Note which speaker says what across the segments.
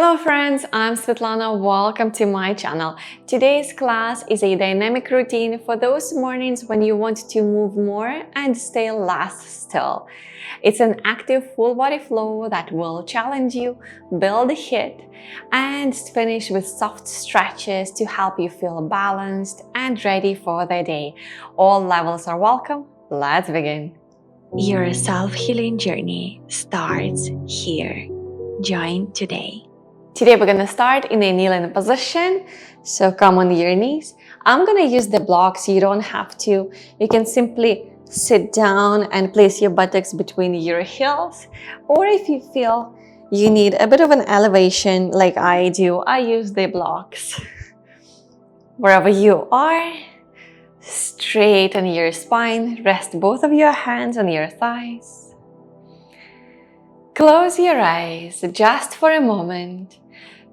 Speaker 1: Hello friends, I'm Svetlana. Welcome to my channel. Today's class is a dynamic routine for those mornings when you want to move more and stay less still. It's an active full body flow that will challenge you, build HIIT, and finish with soft stretches to help you feel balanced and ready for the day. All levels are welcome. Let's begin.
Speaker 2: Your self-healing journey starts here. Join today.
Speaker 1: Today we're gonna start in a kneeling position. So come on your knees. I'm gonna use the blocks. You don't have to. You can simply sit down and place your buttocks between your heels. Or if you feel you need a bit of an elevation like I do, I use the blocks. Wherever you are, straighten your spine. Rest both of your hands on your thighs. Close your eyes just for a moment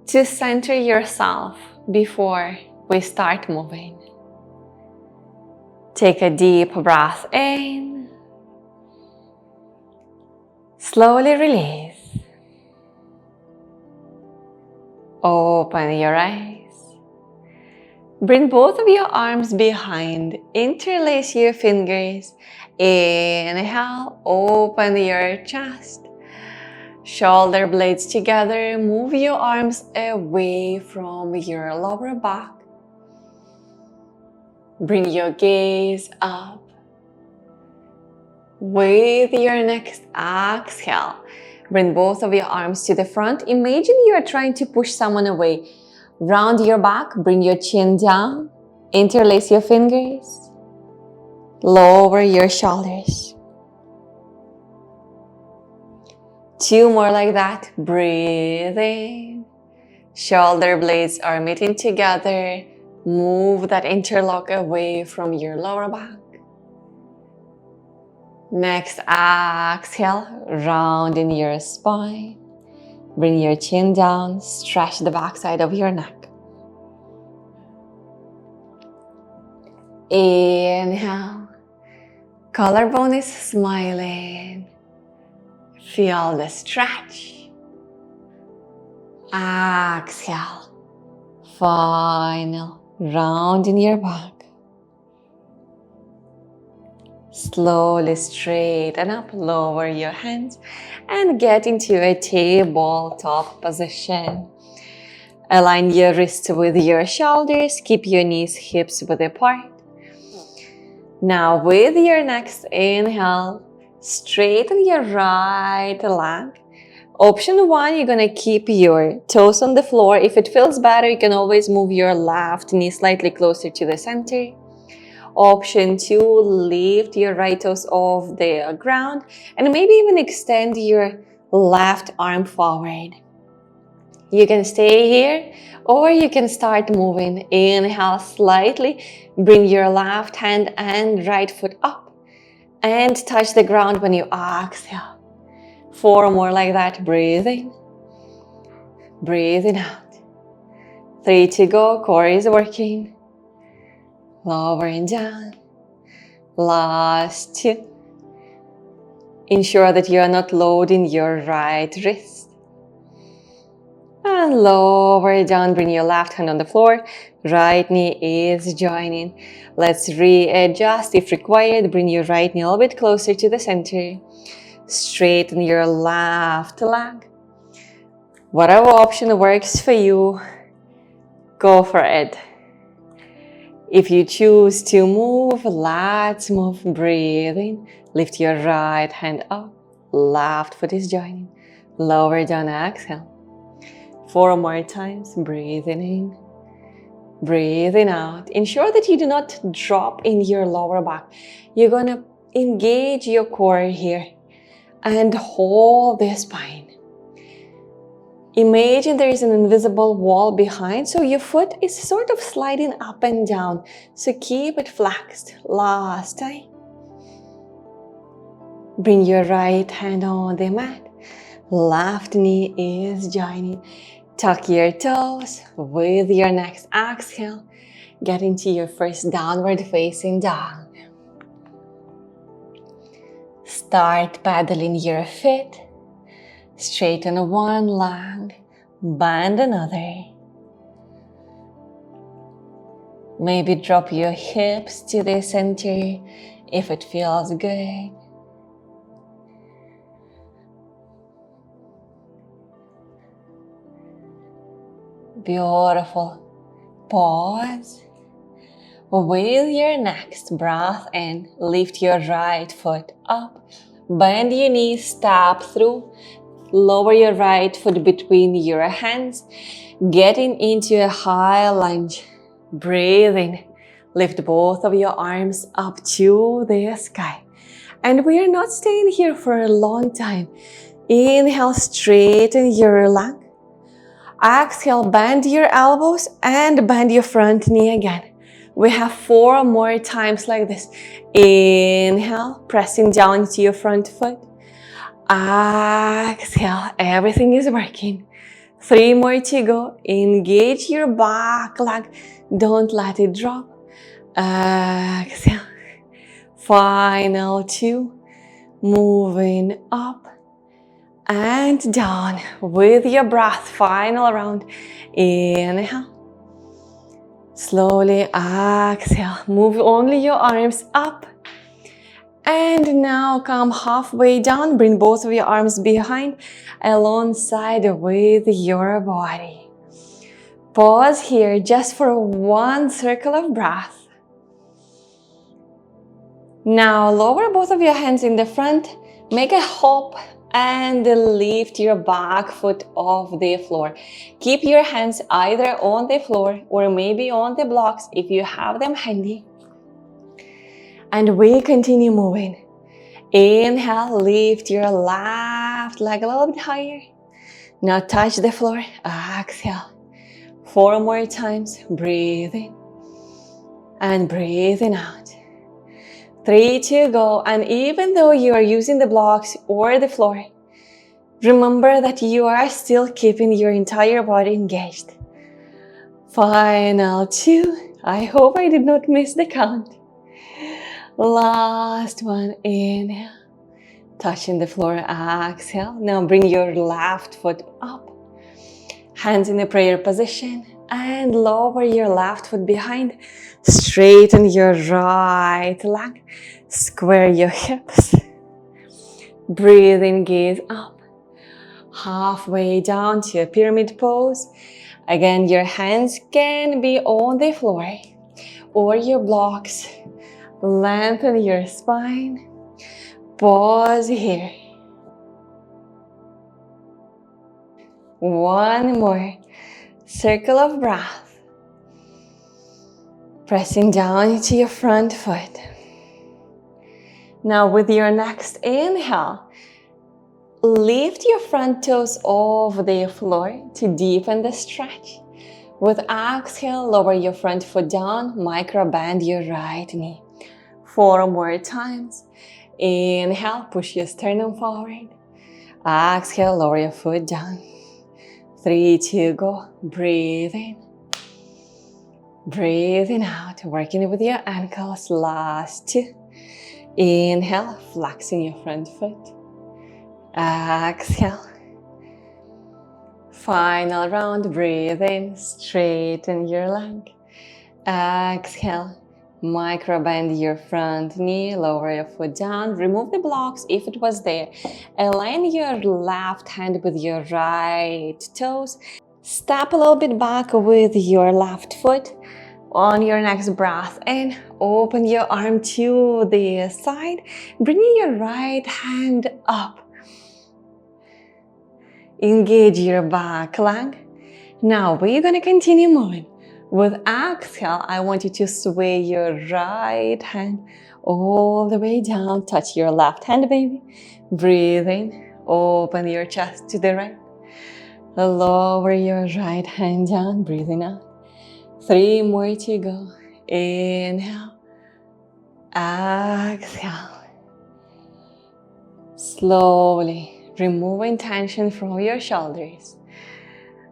Speaker 1: to center yourself before we start moving. Take a deep breath in. Slowly release. Open your eyes. Bring both of your arms behind. Interlace your fingers. Inhale, open your chest. Shoulder blades together, move your arms away from your lower back. Bring your gaze up. With your next exhale, bring both of your arms to the front. Imagine you are trying to push someone away. Round your back, bring your chin down. Interlace your fingers. Lower your shoulders. Two more like that. Breathe in. Shoulder blades are meeting together. Move that interlock away from your lower back. Next, exhale, round in your spine. Bring your chin down. Stretch the backside of your neck. Inhale. Collarbone is smiling. Feel the stretch. Exhale. Final round in your back. Slowly straighten up, lower your hands and get into a tabletop position. Align your wrists with your shoulders. Keep your knees, hips width apart. Now with your next inhale, straighten your right leg. Option 1, you're gonna keep your toes on the floor. If it feels better, you can always move your left knee slightly closer to the center. Option 2, lift your right toes off the ground and maybe even extend your left arm forward. You can stay here or you can start moving. Inhale slightly, bring your left hand and right foot up and touch the ground when you exhale. 4 more like that. Breathing. Breathing out. 3 to go. Core is working. Lowering down. Last 2. Ensure that you are not loading your right wrist. And lower down. Bring your left hand on the floor. Right knee is joining. Let's readjust if required. Bring your right knee a little bit closer to the center. Straighten your left leg. Whatever option works for you, go for it. If you choose to move, let's move. Breathing. Lift your right hand up. Left foot is joining. Lower down, exhale. 4 more times. Breathing in. Breathing out. Ensure that you do not drop in your lower back. You're gonna engage your core here and hold the spine. Imagine there is an invisible wall behind, so your foot is sort of sliding up and down. So keep it flexed. Last time. Bring your right hand on the mat. Left knee is joining. Tuck your toes. With your next exhale, get into your first downward facing dog. Start pedaling your feet. Straighten one leg, Bend another. Maybe drop your hips to the center if it feels good. Beautiful. Pause. With your next breath in, lift your right foot up. Bend your knees, step through. Lower your right foot between your hands, getting into a high lunge. Breathe in. Lift both of your arms up to the sky. And we are not staying here for a long time. Inhale, straighten your leg. Exhale, bend your elbows and bend your front knee again. We have 4 more times like this. Inhale, pressing down into your front foot. Exhale, everything is working. 3 more to go. Engage your back leg. Don't let it drop. Exhale. Final 2. Moving up and down with your breath. Final round. Inhale. Slowly exhale. Move only your arms up. And now come halfway down. Bring both of your arms behind alongside with your body. Pause here just for 1 circle of breath. Now lower both of your hands in the front. Make a hop and lift your back foot off the floor. Keep your hands either on the floor or maybe on the blocks if you have them handy. And we continue moving. Inhale, lift your left leg a little bit higher. Now touch the floor. Exhale. 4 more times. Breathe in and breathing out. 3 to go. And even though you are using the blocks or the floor, remember that you are still keeping your entire body engaged. Final 2. I hope I did not miss the count. Last one. Inhale. Touching the floor. Exhale. Now bring your left foot up. Hands in a prayer position. And lower your left foot behind. Straighten your right leg. Square your hips. Breathe in, gaze up. Halfway down to a pyramid pose. Again, your hands can be on the floor or your blocks. Lengthen your spine. Pause here. 1 more circle of breath. Pressing down into your front foot. Now with your next inhale, lift your front toes off the floor to deepen the stretch. With exhale, lower your front foot down, micro bend your right knee. 4 more times. Inhale, push your sternum forward. Exhale, lower your foot down. 3 to go. Breathe in. Breathing out, working with your ankles. Last 2. Inhale, flexing your front foot. Exhale. Final round, breathe in, straighten your leg. Exhale, micro bend your front knee, lower your foot down, remove the blocks if it was there. Align your left hand with your right toes. Step a little bit back with your left foot. On your next breath in, open your arm to the side, bringing your right hand up. Engage your back leg. Now we're going to continue moving. With exhale, I want you to sway your right hand all the way down. Touch your left hand, baby. Breathe in. Open your chest to the right. Lower your right hand down. Breathing out. 3 more to go. Inhale. Exhale. Slowly removing tension from your shoulders.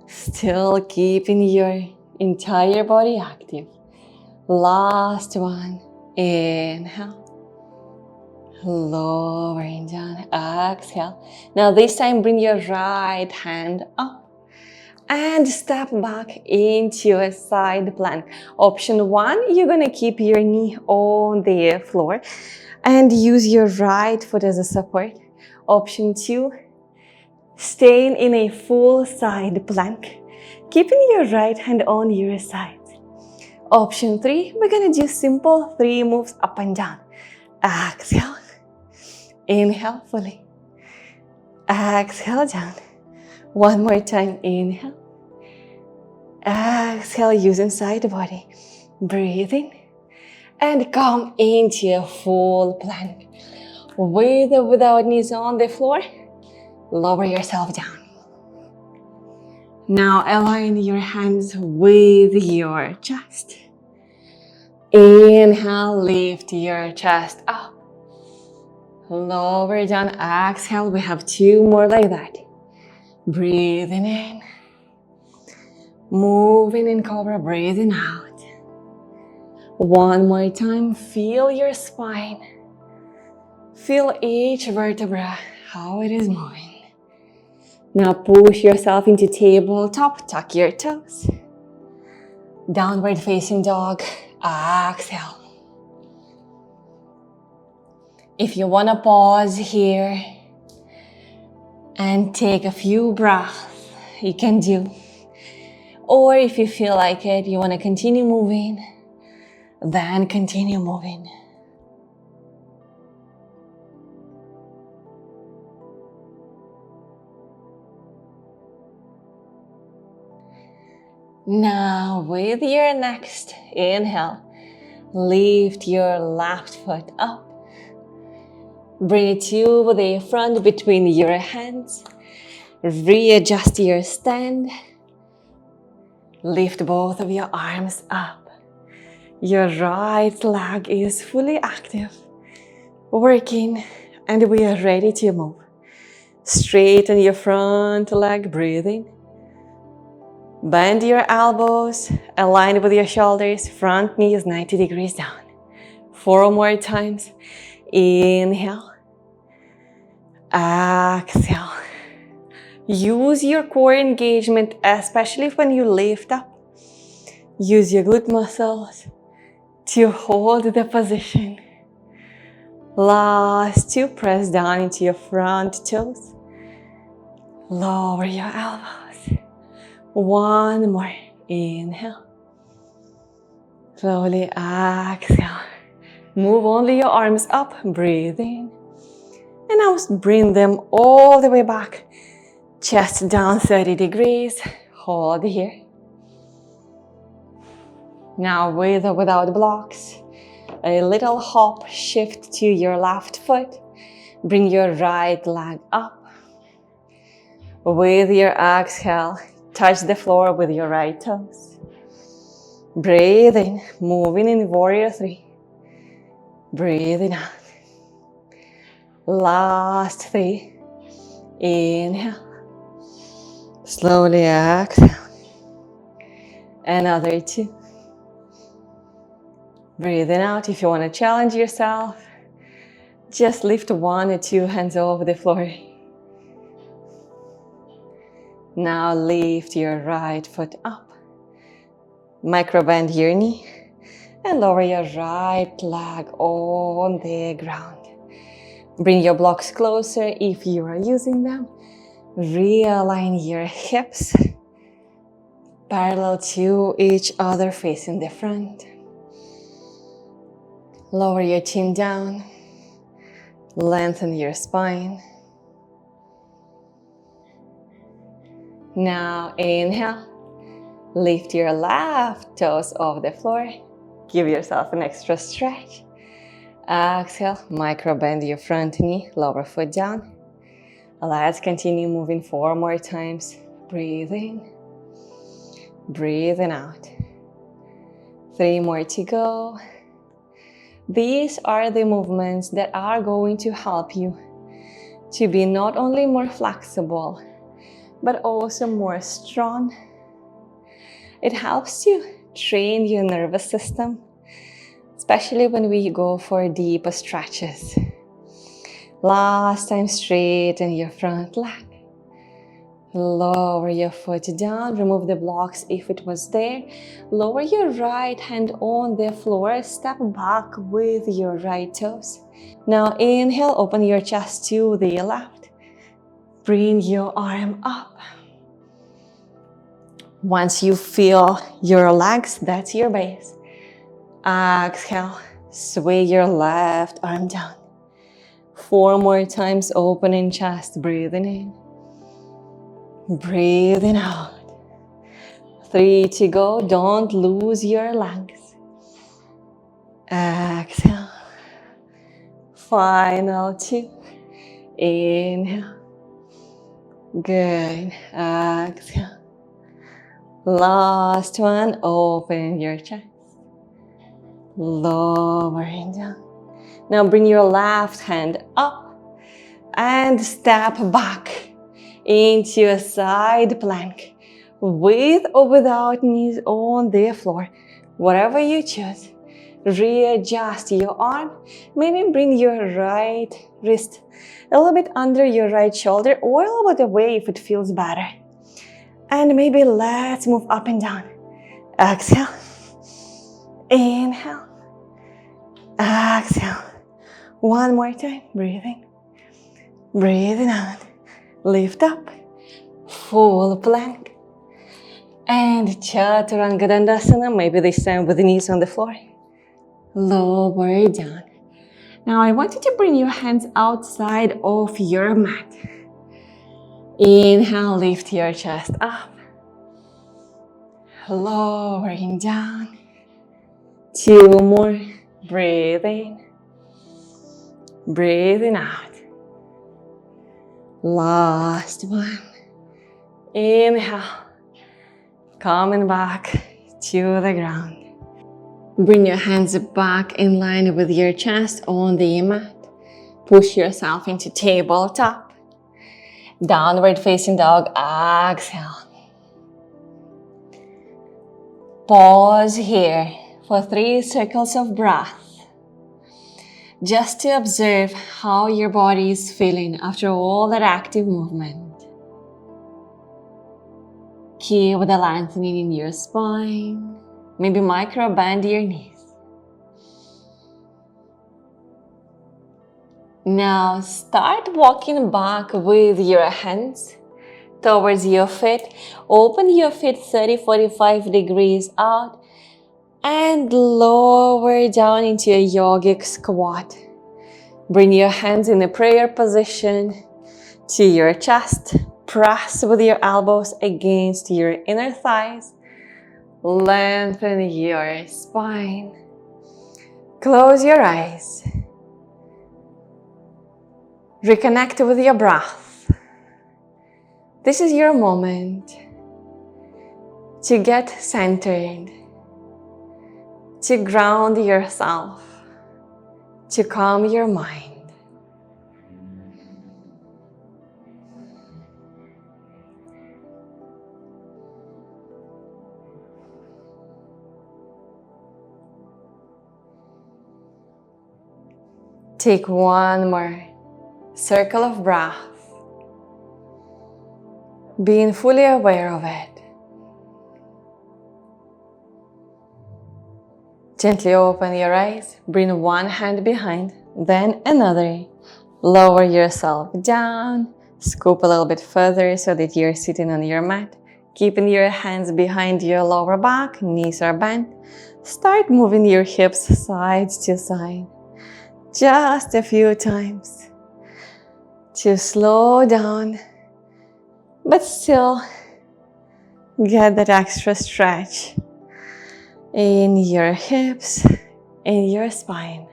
Speaker 1: Still keeping your entire body active. Last one. Inhale. Lowering down. Exhale. Now this time bring your right hand up. And step back into a side plank. Option 1, you're gonna keep your knee on the floor and use your right foot as a support. Option 2, staying in a full side plank, keeping your right hand on your side. Option 3, we're gonna do simple 3 moves up and down. Exhale, inhale fully. Exhale down. One more time, inhale. Exhale using side body. Breathe in and come into a full plank. With or without knees on the floor, lower yourself down. Now align your hands with your chest. Inhale, lift your chest up. Lower down, exhale. We have 2 more like that. Breathing in. Moving in cobra, breathing out. One more time, feel your spine. Feel each vertebra, how it is moving. Now push yourself into tabletop, tuck your toes. Downward facing dog, exhale. If you want to pause here and take a few breaths, you can do. Or if you feel like it, you want to continue moving, then continue moving. Now with your next inhale, lift your left foot up. Bring it to the front between your hands. Readjust your stand. Lift both of your arms up. Your right leg is fully active, working, and we are ready to move. Straighten your front leg, breathing. Bend your elbows, align with your shoulders, front knee is 90 degrees down. 4 more times. Inhale. Exhale. Use your core engagement, especially when you lift up. Use your glute muscles to hold the position. Last 2, press down into your front toes. Lower your elbows. 1 more. Inhale. Slowly exhale. Move only your arms up. Breathe in. And now bring them all the way back. Chest down 30 degrees. Hold here. Now with or without blocks, a little hop, shift to your left foot. Bring your right leg up. With your exhale, touch the floor with your right toes. Breathe in, moving in warrior 3. Breathing out. Last 3. Inhale. Slowly exhale. Another 2. Breathing out. If you want to challenge yourself, just lift 1 or 2 hands over the floor. Now lift your right foot up. Micro bend your knee and lower your right leg on the ground. Bring your blocks closer if you are using them. Realign your hips parallel to each other, facing the front. Lower your chin down. Lengthen your spine. Now inhale. Lift your left toes off the floor. Give yourself an extra stretch. Exhale, micro bend your front knee, lower foot down. Let's continue moving 4 more times. Breathe in. Breathing out. 3 more to go. These are the movements that are going to help you to be not only more flexible, but also more strong. It helps you train your nervous system, especially when we go for deeper stretches. Last time, straighten your front leg. Lower your foot down, remove the blocks if it was there. Lower your right hand on the floor, step back with your right toes. Now inhale, open your chest to the left. Bring your arm up. Once you feel your legs, that's your base. Exhale, sway your left arm down. 4 more times, opening chest, breathing in. Breathing out. 3 to go. Don't lose your legs. Exhale. Final 2. Inhale. Good. Exhale. Last one. Open your chest. Lowering down. Now bring your left hand up and step back into a side plank with or without knees on the floor, whatever you choose. Readjust your arm. Maybe bring your right wrist a little bit under your right shoulder or a little bit away if it feels better. And maybe let's move up and down. Exhale. Inhale. Exhale. One more time. Breathing. Breathing out. Lift up. Full plank. And Chaturanga Dandasana, maybe this time with the knees on the floor. Lower down. Now I want you to bring your hands outside of your mat. Inhale, lift your chest up. Lowering down. 2 more. Breathe in. Breathing out. Last one. Inhale. Coming back to the ground. Bring your hands back in line with your chest on the mat. Push yourself into tabletop. Downward facing dog. Exhale. Pause here for 3 circles of breath. Just to observe how your body is feeling after all that active movement. Keep the lengthening in your spine. Maybe micro bend your knees. Now start walking back with your hands towards your feet. Open your feet 30-45 degrees out and lower down into a yogic squat. Bring your hands in a prayer position to your chest. Press with your elbows against your inner thighs. Lengthen your spine. Close your eyes. Reconnect with your breath. This is your moment to get centered, to ground yourself, to calm your mind. Take 1 more circle of breath, being fully aware of it. Gently open your eyes, bring one hand behind, then another. Lower yourself down, scoop a little bit further so that you're sitting on your mat. Keeping your hands behind your lower back, knees are bent. Start moving your hips side to side. Just a few times to slow down, but still get that extra stretch in your hips, in your spine.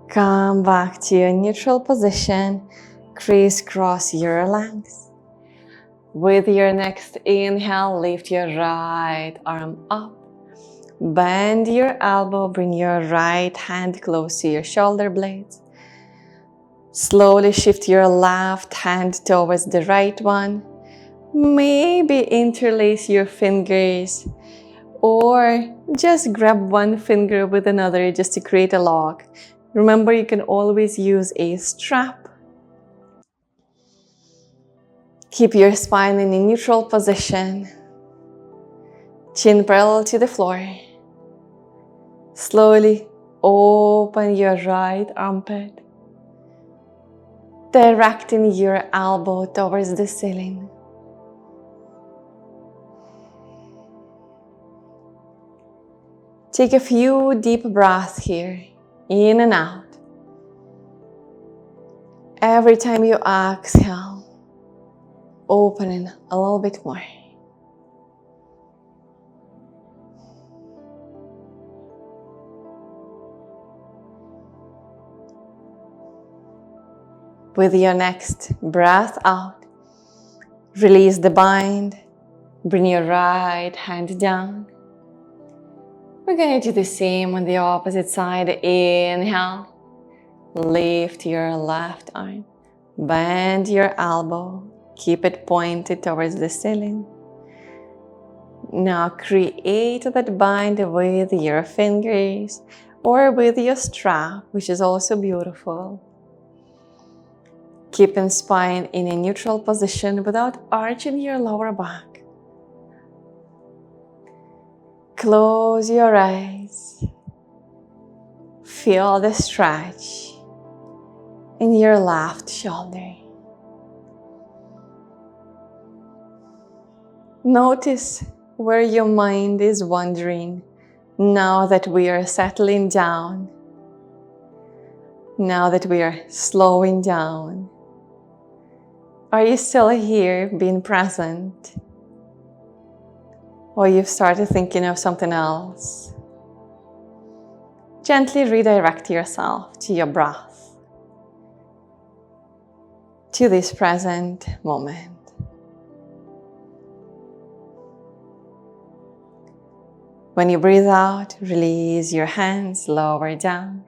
Speaker 1: Come back to your neutral position, crisscross your legs. With your next inhale, lift your right arm up. Bend your elbow, bring your right hand close to your shoulder blades. Slowly shift your left hand towards the right one. Maybe interlace your fingers Or just grab one finger with another just to create a lock. Remember, you can always use a strap. Keep your spine in a neutral position. Chin parallel to the floor. Slowly open your right armpit, directing your elbow towards the ceiling. Take a few deep breaths here, in and out. Every time you exhale, opening a little bit more. With your next breath out, release the bind. Bring your right hand down. We're going to do the same on the opposite side. Inhale. Lift your left arm. Bend your elbow. Keep it pointed towards the ceiling. Now create that bind with your fingers or with your strap, which is also beautiful. Keeping spine in a neutral position without arching your lower back. Close your eyes. Feel the stretch in your left shoulder. Notice where your mind is wandering now that we are settling down, now that we are slowing down. Are you still here being present? Or you've started thinking of something else? Gently redirect yourself to your breath, to this present moment. When you breathe out, release your hands lower down.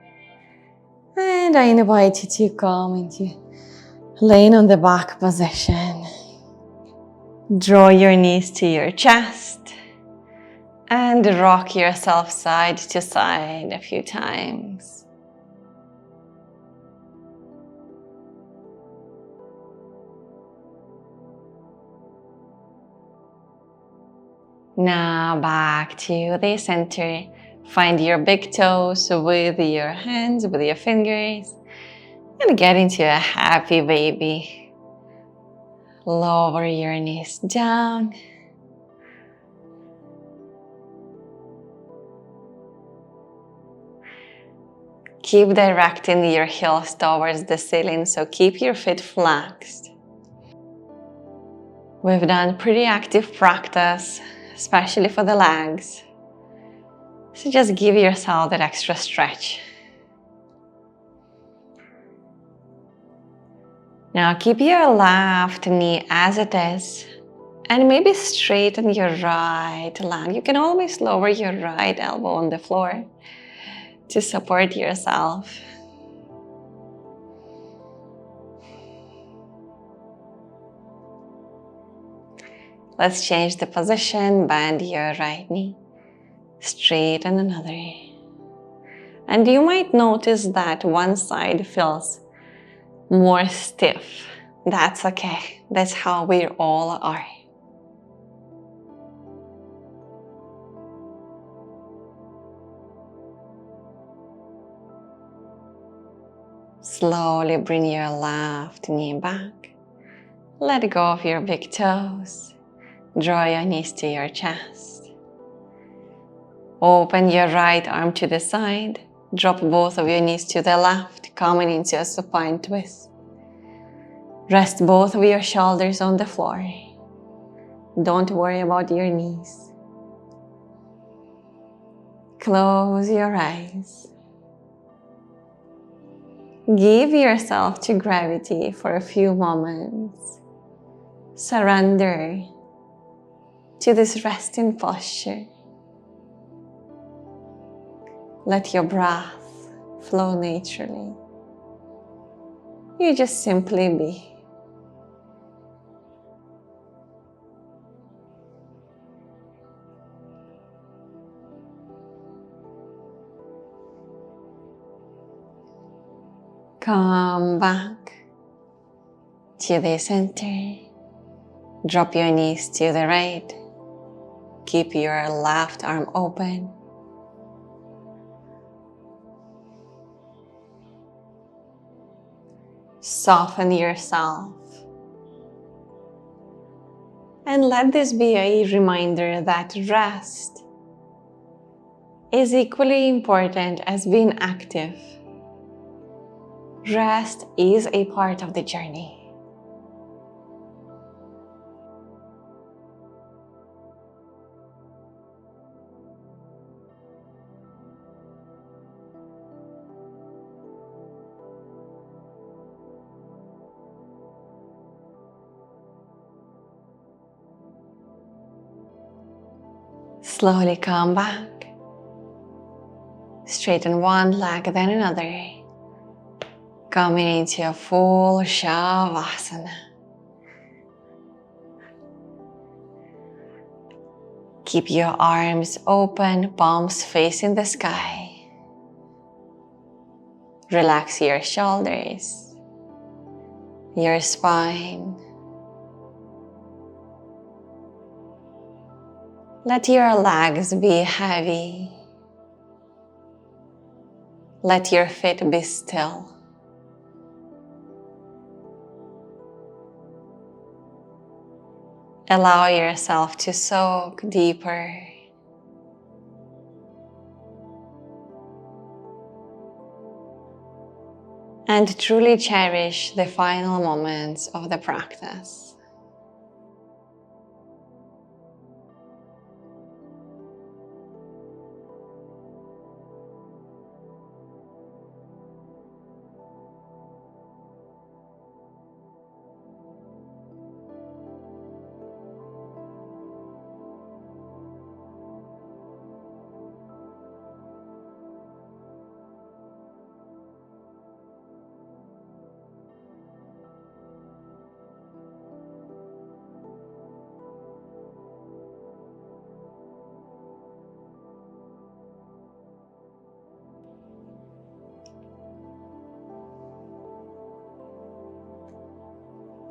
Speaker 1: And I invite you to come into laying on the back position. Draw your knees to your chest and rock yourself side to side a few times. Now back to the center. Find your big toes with your hands, with your fingers, and get into a happy baby. Lower your knees down. Keep directing your heels towards the ceiling, so keep your feet flexed. We've done pretty active practice, especially for the legs. So just give yourself that extra stretch. Now keep your left knee as it is and maybe straighten your right leg. You can always lower your right elbow on the floor to support yourself. Let's change the position. Bend your right knee. Straighten another. And you might notice that one side feels more stiff. That's okay. That's how we all are. Slowly bring your left knee back. Let go of your big toes. Draw your knees to your chest. Open your right arm to the side. Drop both of your knees to the left, coming into a supine twist. Rest both of your shoulders on the floor. Don't worry about your knees. Close your eyes. Give yourself to gravity for a few moments. Surrender to this resting posture. Let your breath flow naturally. You just simply be. Come back to the center. Drop your knees to the right. Keep your left arm open. Soften yourself. And let this be a reminder that rest is equally important as being active. Rest is a part of the journey. Slowly come back. Straighten one leg, then another. Coming into a full Shavasana. Keep your arms open, palms facing the sky. Relax your shoulders, your spine. Let your legs be heavy. Let your feet be still. Allow yourself to soak deeper. And truly cherish the final moments of the practice.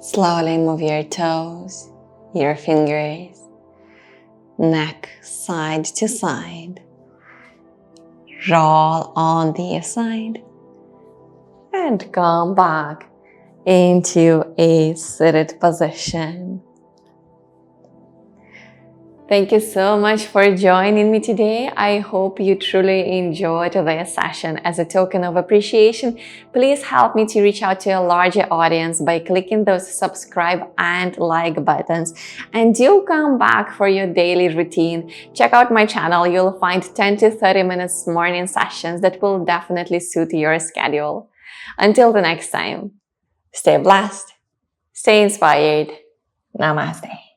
Speaker 1: Slowly move your toes, your fingers, neck side to side. Roll on the side and come back into a seated position. Thank you so much for joining me today. I hope you truly enjoyed this session. As a token of appreciation, please help me to reach out to a larger audience by clicking those subscribe and like buttons. And do come back for your daily routine. Check out my channel. You'll find 10 to 30 minutes morning sessions that will definitely suit your schedule. Until the next time, stay blessed, stay inspired. Namaste.